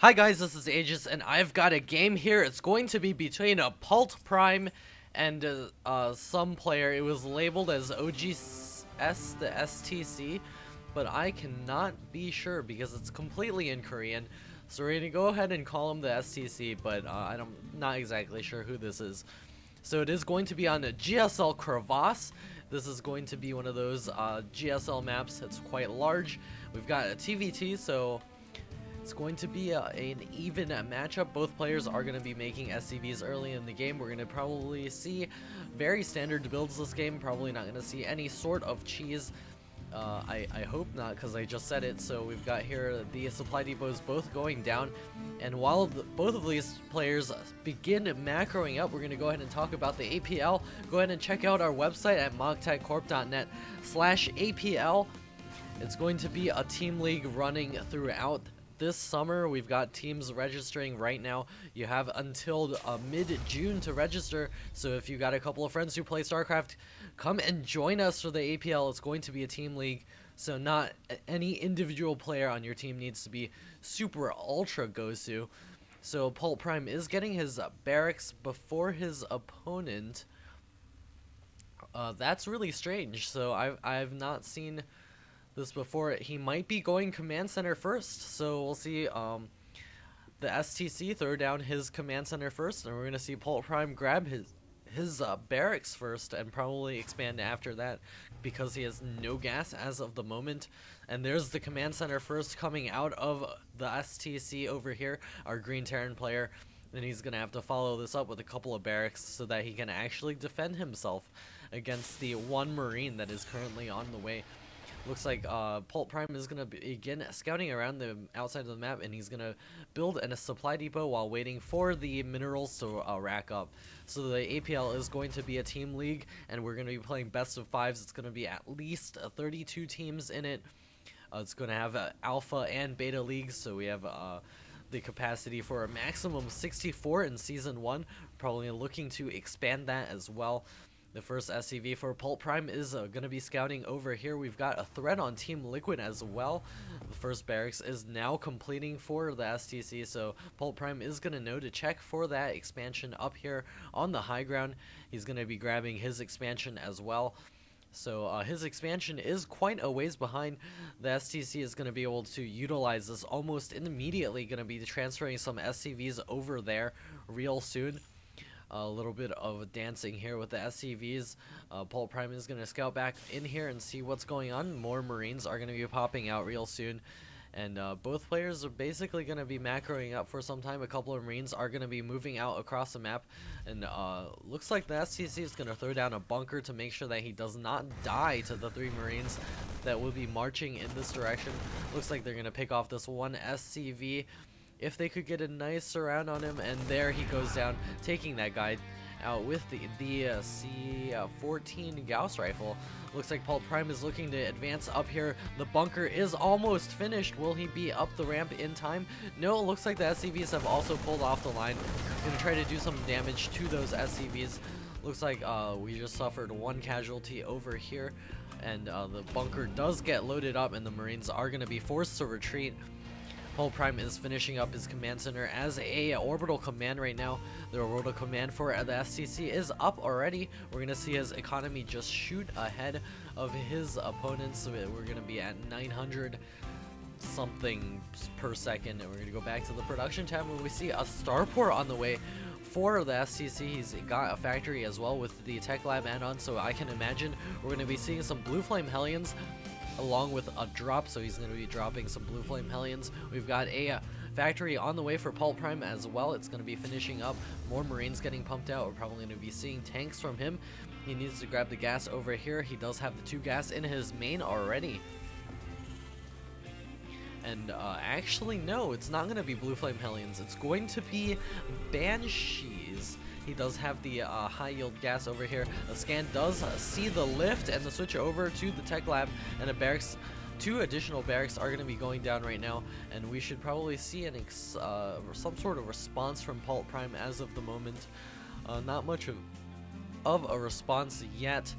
Hi guys, this is Aegis, and I've got a game here. It's going to be between a Poltprime and some player. It was labeled as oGsTheSC, but I cannot be sure because it's completely in Korean. So we're gonna go ahead and call him the STC, but I'm not exactly sure who this is. So it is going to be on a GSL Crevasse. This is going to be one of those GSL maps. It's quite large. We've got a TVT, so it's going to be an even matchup. Both players are going to be making SCVs early in the game. We're going to probably see very standard builds this game. Probably not going to see any sort of cheese. I hope not, because I just said it. So we've got here the supply depots both going down. And while both of these players begin macroing up, we're going to go ahead and talk about the APL. Go ahead and check out our website at mogtechcorp.net/APL. It's going to be a team league running throughout this summer. We've got teams registering right now. You have until mid-June to register, so if you got a couple of friends who play StarCraft, come and join us for the APL. It's going to be a team league, so not any individual player on your team needs to be super ultra gosu. So Poltprime is getting his barracks before his opponent. That's really strange. So I've not seen this before. He might be going command center first, so we'll see. The STC throw down his command center first, and we're gonna see Poltprime grab his barracks first and probably expand after that because he has no gas as of the moment. And there's the command center first coming out of the STC over here, our Green Terran player. And he's gonna have to follow this up with a couple of barracks so that he can actually defend himself against the one Marine that is currently on the way. Looks like Poltprime is going to begin scouting around the outside of the map, and he's going to build a supply depot while waiting for the minerals to rack up. So the APL is going to be a team league, and we're going to be playing best of fives. It's going to be at least 32 teams in it. It's going to have alpha and beta leagues, so we have the capacity for a maximum 64 in Season 1. Probably looking to expand that as well. The first SCV for Poltprime is going to be scouting over here. We've got a threat on Team Liquid as well. The first barracks is now completing for the STC, so Poltprime is going to know to check for that expansion up here on the high ground. He's going to be grabbing his expansion as well. So his expansion is quite a ways behind. The STC is going to be able to utilize this almost immediately. Going to be transferring some SCVs over there real soon. A little bit of dancing here with the SCVs. Poltprime is going to scout back in here and see what's going on. More Marines are going to be popping out real soon. And both players are basically going to be macroing up for some time. A couple of Marines are going to be moving out across the map. And looks like the STC is going to throw down a bunker to make sure that he does not die to the 3 Marines that will be marching in this direction. Looks like they're going to pick off this one SCV. If they could get a nice surround on him, and there he goes down, taking that guy out with the C14 Gauss rifle. Looks like Poltprime is looking to advance up here. The bunker is almost finished. Will he be up the ramp in time? No, it looks like the SCVs have also pulled off the line. Gonna try to do some damage to those SCVs. Looks like we just suffered one casualty over here, and the bunker does get loaded up, and the Marines are gonna be forced to retreat. Poltprime is finishing up his command center as a orbital command right now. The orbital command for the STC is up already. We're going to see his economy just shoot ahead of his opponents. So we're going to be at 900 something per second. And we're going to go back to the production tab where we see a starport on the way for the STC. He's got a factory as well with the Tech Lab add-on. So I can imagine we're going to be seeing some Blue Flame Hellions along with a drop, so he's going to be dropping some Blue Flame Hellions. We've got a factory on the way for Poltprime as well. It's going to be finishing up. More Marines getting pumped out. We're probably going to be seeing tanks from him. He needs to grab the gas over here. He does have the 2 gas in his main already. And actually, no, it's not going to be Blue Flame Hellions. It's going to be Banshees. He does have the high yield gas over here. The scan does see the lift and the switch over to the Tech Lab, and a barracks. 2 additional barracks are going to be going down right now, and we should probably see some sort of response from Poltprime as of the moment. Not much of a response yet.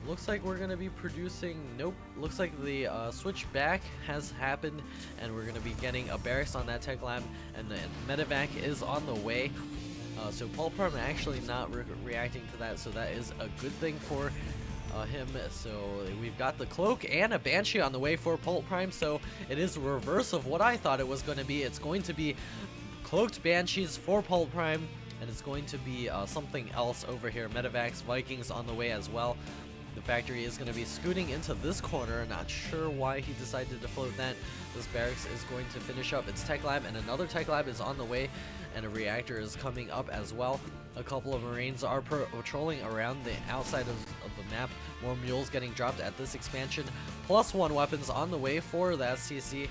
Looks like we're going to be producing... Nope. Looks like the switch back has happened, and we're going to be getting a barracks on that tech lab, and the medevac is on the way. So Poltprime actually not reacting to that, so that is a good thing for him. So we've got the cloak and a banshee on the way for Poltprime, so it is reverse of what I thought it was going to be. It's going to be cloaked banshees for Poltprime, and it's going to be something else over here. Medevacs, Vikings on the way as well. The factory is going to be scooting into this corner. Not sure why he decided to float that. This barracks is going to finish up its tech lab, and another tech lab is on the way, and a reactor is coming up as well. A couple of Marines are patrolling around the outside of the map. More mules getting dropped at this expansion. +1 weapons on the way for the STC.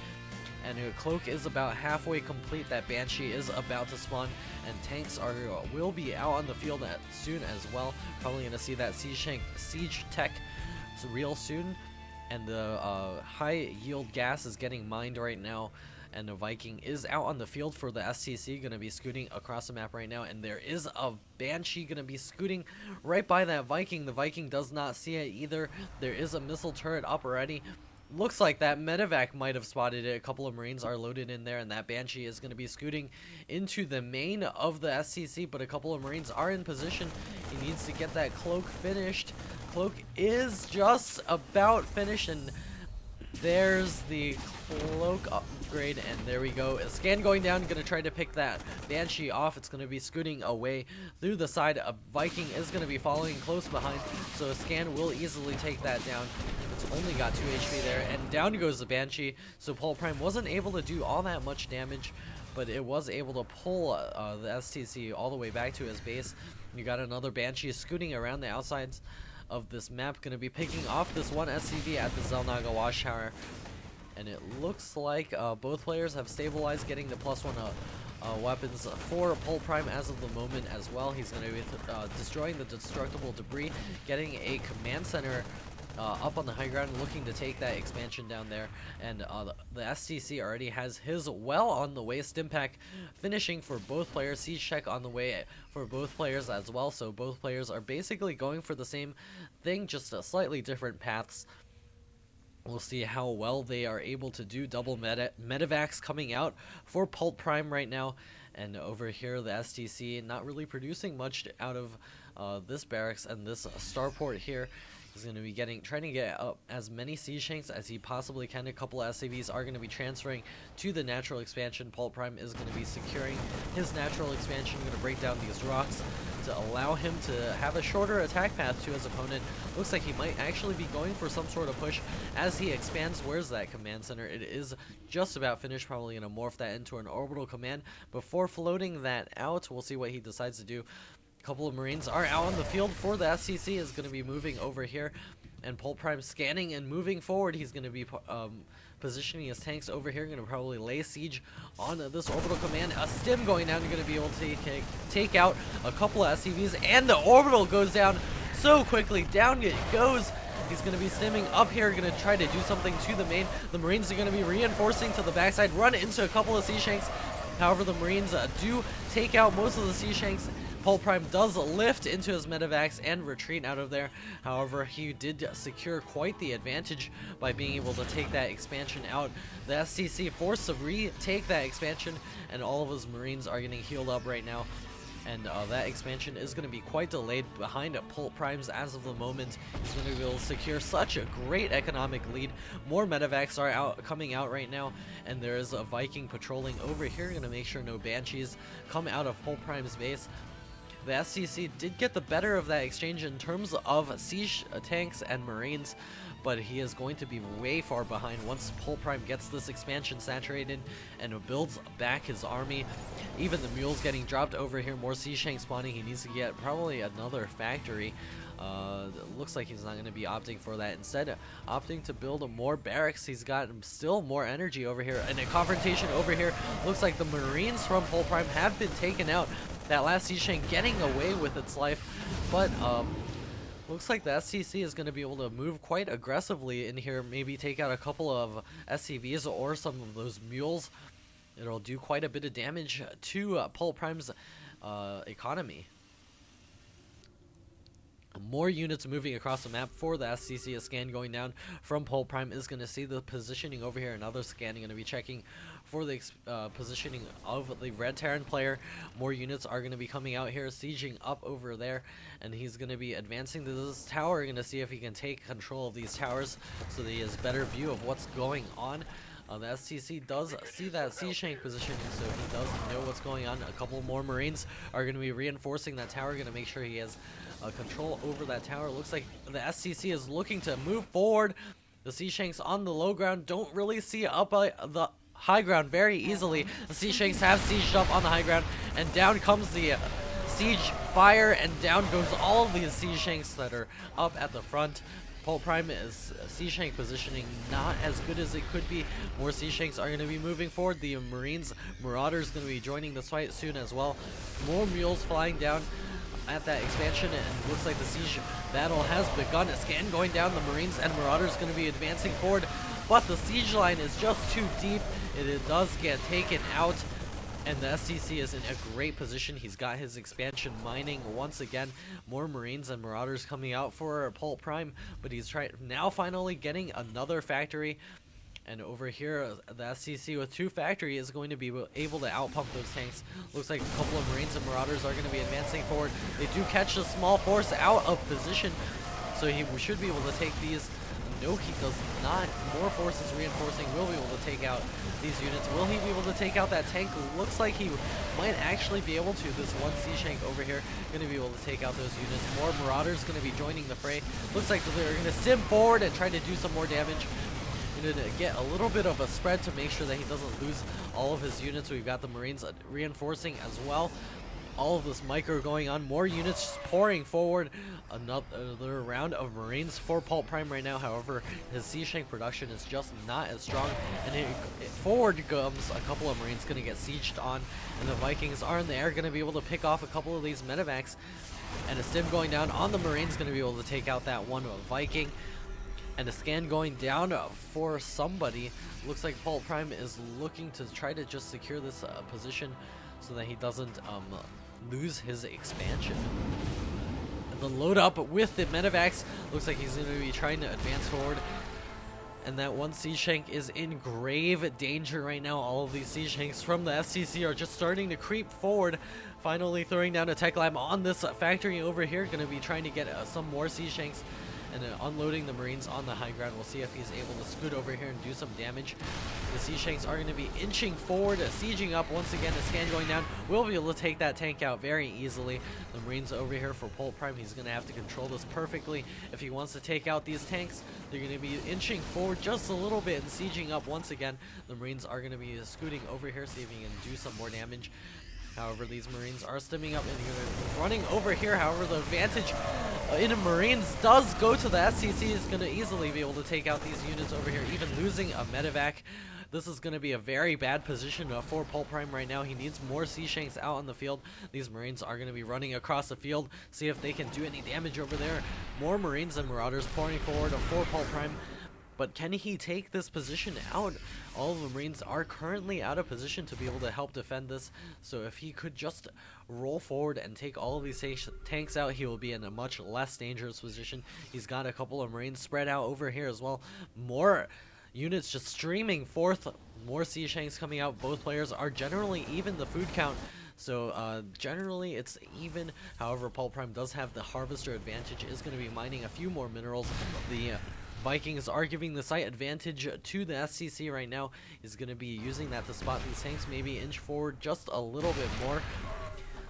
And a cloak is about halfway complete. That banshee is about to spawn, and tanks will be out on the field soon as well. Probably gonna see that siege tech real soon. And the high yield gas is getting mined right now, and the Viking is out on the field for the STC, gonna be scooting across the map right now. And there is a banshee gonna be scooting right by that Viking. The Viking does not see it either. There is a missile turret up already. Looks like that medevac might have spotted it. A couple of Marines are loaded in there, and that banshee is going to be scooting into the main of the STC, but a couple of Marines are in position. He needs to get that cloak finished. Cloak is just about finished, and there's the cloak upgrade, and there we go. A scan going down, gonna try to pick that banshee off. It's gonna be scooting away through the side. A Viking is gonna be following close behind, so a scan will easily take that down. It's only got 2 HP there, and down goes the banshee. So Poltprime wasn't able to do all that much damage, but it was able to pull the STC all the way back to his base. You got another banshee scooting around the outsides of this map, gonna be picking off this one SCV at the Zelnaga Watchtower, and it looks like both players have stabilized, getting the +1 weapons for Poltprime as of the moment as well. He's gonna be destroying the destructible debris, getting a command center up on the high ground, looking to take that expansion down there. And the STC already has his well on the way. Stimpack finishing for both players. Siege check on the way for both players as well. So both players are basically going for the same thing, just slightly different paths. We'll see how well they are able to do. Double medevacs coming out for Poltprime right now. And over here, the STC not really producing much out of this barracks and this starport here. He's going to be trying to get up as many siege tanks as he possibly can. A couple of SCVs are going to be transferring to the natural expansion. Poltprime is going to be securing his natural expansion, going to break down these rocks to allow him to have a shorter attack path to his opponent. Looks like he might actually be going for some sort of push as he expands. Where's that command center? It is just about finished. Probably going to morph that into an orbital command before floating that out. We'll see what he decides to do. Couple of Marines are out on the field for the SCC. Is going to be moving over here, and Poltprime scanning and moving forward. He's going to be positioning his tanks over here. Going to probably lay siege on this orbital command. A stim going down. You're going to be able to take out a couple of SCVs, and the orbital goes down so quickly. Down it goes. He's going to be stimming up here, going to try to do something to the main. The Marines are going to be reinforcing to the backside, run into a couple of siege tanks. However, the Marines do take out most of the siege tanks. Poltprime does lift into his medevacs and retreat out of there. However, he did secure quite the advantage by being able to take that expansion out. The STC forced to retake that expansion, and all of his Marines are getting healed up right now. And that expansion is going to be quite delayed behind Poltprime's as of the moment. He's going to be able to secure such a great economic lead. More medevacs are coming out right now, and there is a Viking patrolling over here. Going to make sure no banshees come out of Poltprime's base. The STC did get the better of that exchange in terms of siege tanks and Marines, but he is going to be way far behind once Poltprime gets this expansion saturated and builds back his army. Even the mules getting dropped over here, more siege tanks spawning. He needs to get probably another factory. Looks like he's not going to be opting for that. Instead, opting to build more barracks. He's got still more energy over here, and a confrontation over here. Looks like the Marines from Poltprime have been taken out. That last siege tank getting away with its life, but looks like the STC is going to be able to move quite aggressively in here, maybe take out a couple of SCVs or some of those mules. It'll do quite a bit of damage to Poltprime's economy. more units moving across the map for the STC. A scan going down from Poltprime is going to see the positioning over here. Another scan going to be checking for the positioning of the red Terran player. More units are going to be coming out here, sieging up over there, and he's going to be advancing to this tower, going to see if he can take control of these towers so that he has better view of what's going on. The STC does see that C-Shank positioning, so he does know what's going on. A couple more Marines are going to be reinforcing that tower, going to make sure he has control over that tower. Looks like the STC is looking to move forward. The C-Shanks on the low ground don't really see up the high ground very easily. The C-Shanks have sieged up on the high ground, and down comes the siege fire, and down goes all of these C-Shanks that are up at the front. Poltprime is C-Shank positioning not as good as it could be. More C-Shanks are going to be moving forward. The Marauders going to be joining this fight soon as well. More mules flying down at that expansion, and looks like the siege battle has begun. A scan going down. The Marines and Marauders going to be advancing forward, but the siege line is just too deep. It does get taken out, and the STC is in a great position. He's got his expansion mining once again. More Marines and Marauders coming out for Poltprime, but he's now finally getting another factory. And over here, the STC with 2 factory is going to be able to outpump those tanks. Looks like a couple of Marines and Marauders are going to be advancing forward. They do catch a small force out of position, so he should be able to take these. No, he does not. More forces reinforcing will be able to take out these units. Will he be able to take out that tank? Looks like he might actually be able to. This one C-Shank over here going to be able to take out those units. More Marauders going to be joining the fray. Looks like they're going to stim forward and try to do some more damage. Going to get a little bit of a spread to make sure that he doesn't lose all of his units. We've got the Marines reinforcing as well. All of this micro going on. More units just pouring forward. Another round of Marines for Poltprime right now. However, his C-Shank production is just not as strong. And forward comes a couple of Marines going to get sieged on. And the Vikings are in the air, going to be able to pick off a couple of these medevacs. And a stim going down on the Marines, going to be able to take out that one Viking. And a scan going down for somebody. Looks like Poltprime is looking to try to just secure this position so that he doesn't lose his expansion. And the load up with the medevacs. Looks like he's going to be trying to advance forward. And that one C-Shank is in grave danger right now. All of these C-Shanks from the STC are just starting to creep forward. Finally throwing down a tech lab on this factory over here. Going to be trying to get some more C-Shanks. And unloading the Marines on the high ground. We'll see if he's able to scoot over here and do some damage. The C-Shanks are going to be inching forward, sieging up once again. A scan going down. We'll be able to take that tank out very easily. The Marines over here for Poltprime, he's going to have to control this perfectly if he wants to take out these tanks. They're going to be inching forward just a little bit and sieging up once again. The Marines are going to be scooting over here, see if he can do some more damage. However, these Marines are stimming up and running over here. However, the advantage in Marines does go to the STC. Is going to easily be able to take out these units over here, even losing a medevac. This is going to be a very bad position for Poltprime right now. He needs more C-Shanks out on the field. These Marines are going to be running across the field, see if they can do any damage over there. More Marines and Marauders pouring forward for Poltprime. But can he take this position out? All of the Marines are currently out of position to be able to help defend this. So if he could just roll forward and take all of these tanks out, he will be in a much less dangerous position. He's got a couple of Marines spread out over here as well. More units just streaming forth. More C-Shanks coming out. Both players are generally even the food count. So generally it's even. However, Poltprime does have the harvester advantage. Is going to be mining a few more minerals. The Vikings are giving the site advantage to the STC right now. He's going to be using that to spot these tanks, maybe inch forward just a little bit more.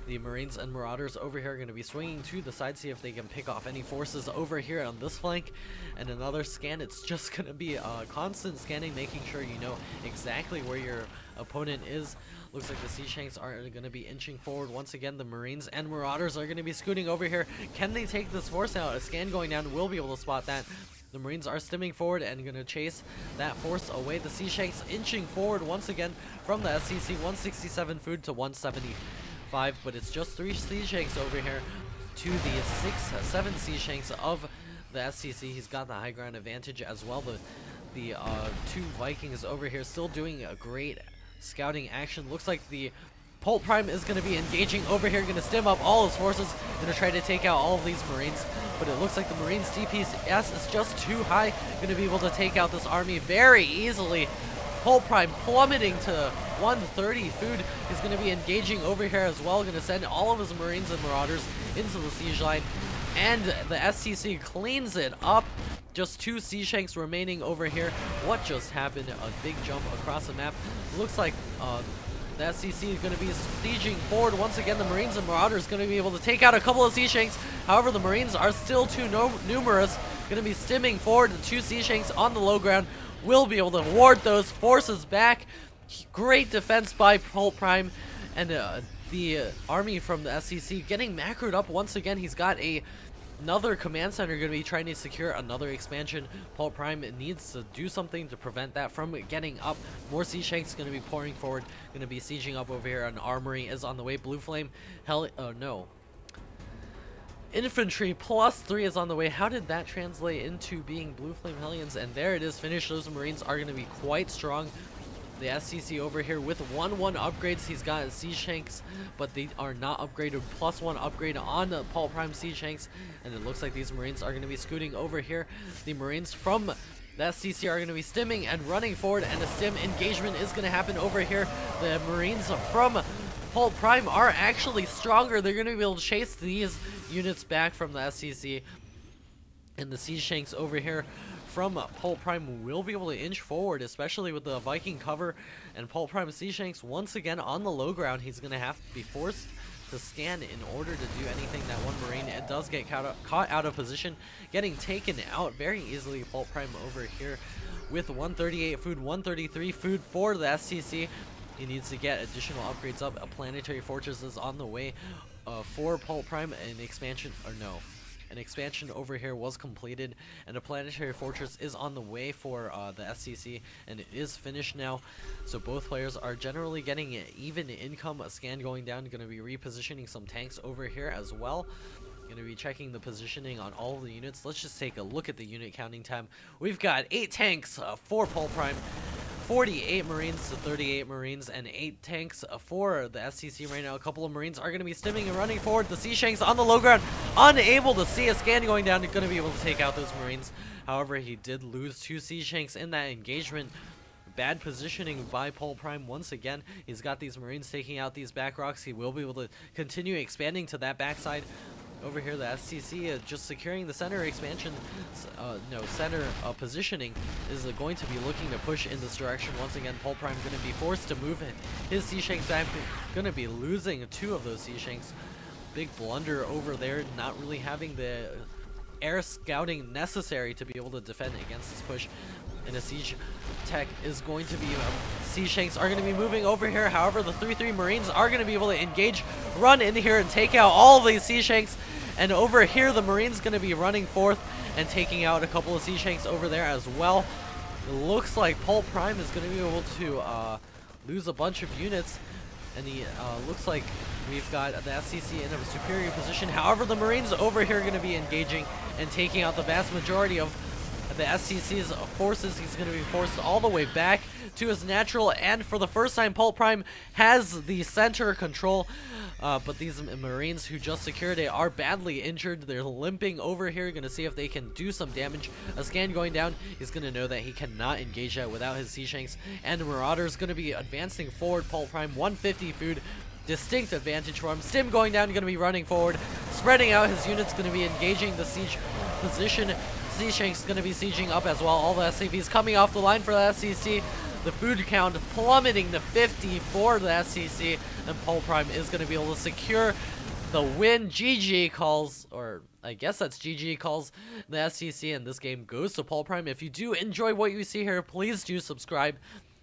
The Marines and Marauders over here are going to be swinging to the side, see if they can pick off any forces over here on this flank. And another scan. It's just going to be constant scanning, making sure you know exactly where your opponent is. Looks like the C-Shanks are going to be inching forward. Once again, the Marines and Marauders are going to be scooting over here. Can they take this force out? A scan going down will be able to spot that. The Marines are stimming forward and going to chase that force away. The Sea-Shanks inching forward once again from the SCC. 167 food to 175, but it's just 3 Sea-Shanks over here to the 7 Sea-Shanks of the SCC. He's got the high ground advantage as well. The 2 Vikings over here still doing a great scouting action. Looks like the Poltprime is going to be engaging over here, going to stim up all his forces, going to try to take out all of these Marines, but it looks like the Marines' DPS is just too high, going to be able to take out this army very easily. Poltprime plummeting to 130. Food is going to be engaging over here as well, going to send all of his Marines and Marauders into the siege line, and the STC cleans it up. Just 2 Sea Shanks remaining over here. What just happened? A big jump across the map. Looks like the SCC is going to be sieging forward once again. The Marines and Marauders going to be able to take out a couple of Sea Shanks. However, the Marines are still too numerous. Going to be stimming forward. The 2 Sea Shanks on the low ground will be able to ward those forces back. Great defense by Poltprime, and the army from the SCC getting macroed up once again. He's got another command center going to be trying to secure another expansion. Poltprime needs to do something to prevent that from getting up. More Sea Shanks going to be pouring forward, going to be sieging up over here. An armory is on the way. Blue Flame, Infantry +3 is on the way. How did that translate into being Blue Flame Hellions? And there it is, finished. Those Marines are going to be quite strong. The SCC over here with 1-1 upgrades. He's got Sea Shanks, but they are not upgraded. +1 upgrade on the Poltprime Sea Shanks, and it looks like these Marines are going to be scooting over here. The Marines from the SCC are going to be stimming and running forward, and a stim engagement is going to happen over here. The Marines from Poltprime are actually stronger. They're going to be able to chase these units back from the SCC, and the Sea Shanks over here from Poltprime will be able to inch forward, especially with the Viking cover. And Poltprime Sea Shanks once again on the low ground. He's going to have to be forced to stand in order to do anything. That one Marine, it does get caught out of position, getting taken out very easily. Poltprime over here with 138 food, 133 food for the STC. He needs to get additional upgrades up. A planetary fortress is on the way for Poltprime. An expansion over here was completed, and a planetary fortress is on the way for the SCC, and it is finished now. So both players are generally getting even income. A scan going down, going to be repositioning some tanks over here as well. Going to be checking the positioning on all of the units. Let's just take a look at the unit counting time. We've got 8 tanks for Poltprime, 48 Marines to 38 Marines, and 8 tanks for the STC right now. A couple of Marines are going to be stimming and running forward. The Sea Shanks on the low ground, unable to see a scan going down. He's going to be able to take out those Marines. However, he did lose 2 Sea Shanks in that engagement. Bad positioning by Poltprime once again. He's got these Marines taking out these back rocks. He will be able to continue expanding to that backside. Over here, the STC just securing the center expansion, center positioning is going to be looking to push in this direction. Once again, Poltprime going to be forced to move his Sea Shanks back. Going to be losing 2 of those Sea Shanks. Big blunder over there, not really having the air scouting necessary to be able to defend against this push. And a siege tech is going to be, Sea Shanks are going to be moving over here. However, the 3-3 Marines are going to be able to engage, run in here, and take out all of these Sea Shanks. And over here, the Marines going to be running forth and taking out a couple of Sea Shanks over there as well. It looks like Poltprime is going to be able to lose a bunch of units. And he looks like we've got the SCC in a superior position. However, the Marines over here are going to be engaging and taking out the vast majority of the SCC's forces. He's going to be forced all the way back to his natural, and for the first time, Poltprime has the center control. But these Marines who just secured it are badly injured. They're limping over here, going to see if they can do some damage. A scan going down. He's going to know that he cannot engage that without his Sea Shanks. And Marauder's going to be advancing forward. Poltprime, 150 food. Distinct advantage for him. Stim going down, going to be running forward. Spreading out his units, going to be engaging the siege position. Sea Shanks going to be sieging up as well. All the SCVs coming off the line for the SCC. The food count plummeting to 50 for the SCC, and Poltprime is going to be able to secure the win. GG calls, or I guess that's GG calls the SCC, and this game goes to Poltprime. If you do enjoy what you see here, please do subscribe,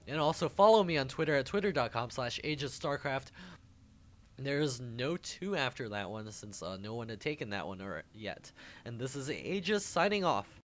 and also follow me on Twitter at twitter.com/oGsTheStC. There's no 2 after that one, since no one had taken that one yet. And this is oGs signing off.